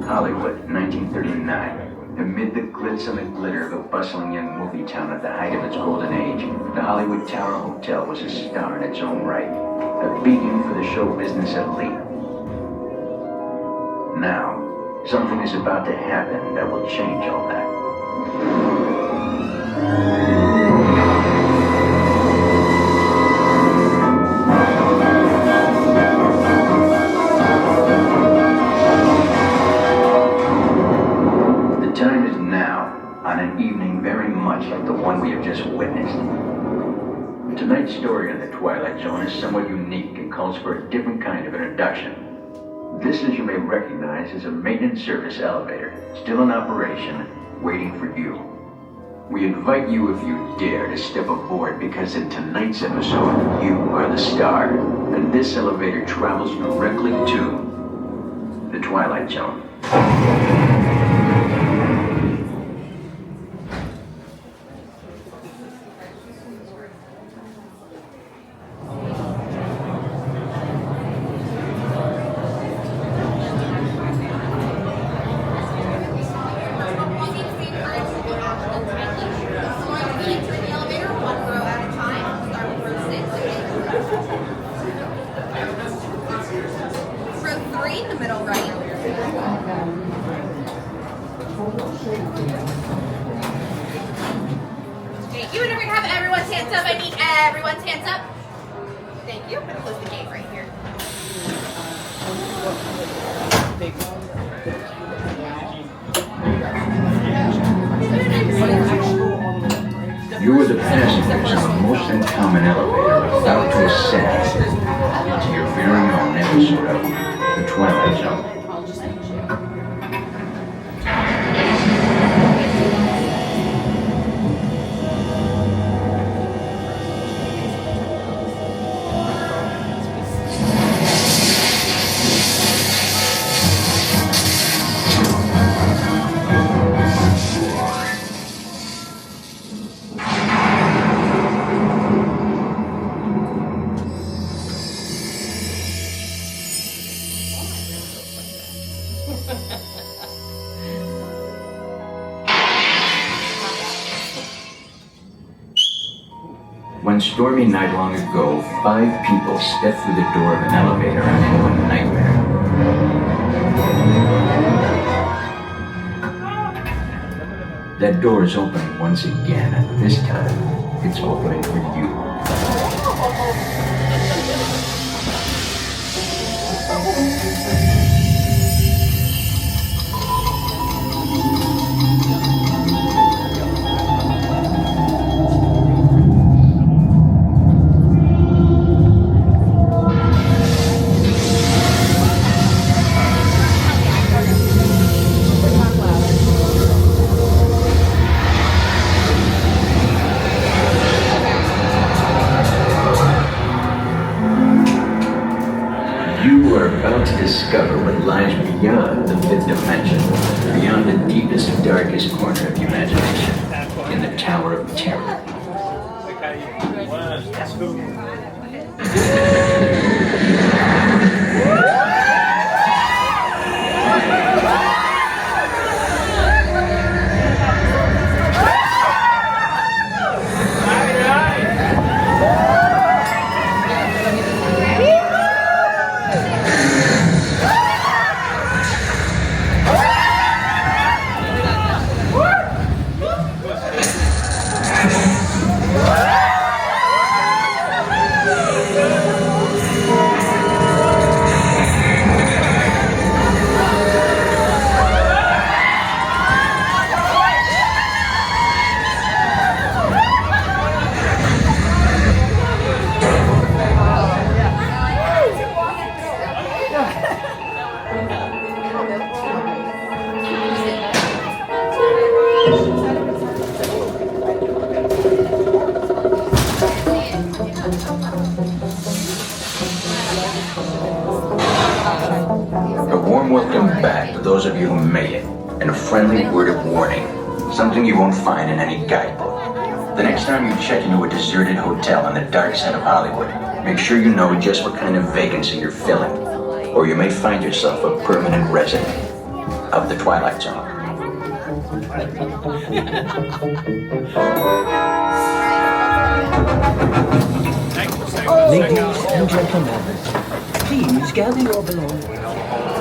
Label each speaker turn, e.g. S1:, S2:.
S1: Hollywood, 1939. Amid the glitz and the glitter of a bustling young movie town at the height of its golden age, the Hollywood Tower Hotel was a star in its own right, a beacon for the show business elite. Now, something is about to happen that will change all that. Like the one we have just witnessed. Tonight's story on the Twilight Zone is somewhat unique and calls for a different kind of introduction. This, as you may recognize, is a maintenance service elevator, still in operation, waiting for you. We invite you, if you dare, to step aboard because in tonight's episode, you are the star, and this elevator travels directly to the Twilight Zone.
S2: You are the passengers of a most uncommon elevator about to ascend to your very own episode of the Twilight Zone. One stormy night long ago, 5 people stepped through the door of an elevator and into a nightmare. That door is opening once again, and this time, it's opening for you. Discover what lies beyond the 5th dimension, beyond the deepest, darkest corner of imagination, in the Tower of Terror. Welcome back to those of you who made it, and a friendly word of warning, something you won't find in any guidebook. The next time you check into a deserted hotel on the dark side of Hollywood, make sure you know just what kind of vacancy you're filling. or you may find yourself a permanent resident of the Twilight Zone.
S3: Ladies and gentlemen, please gather your belongings.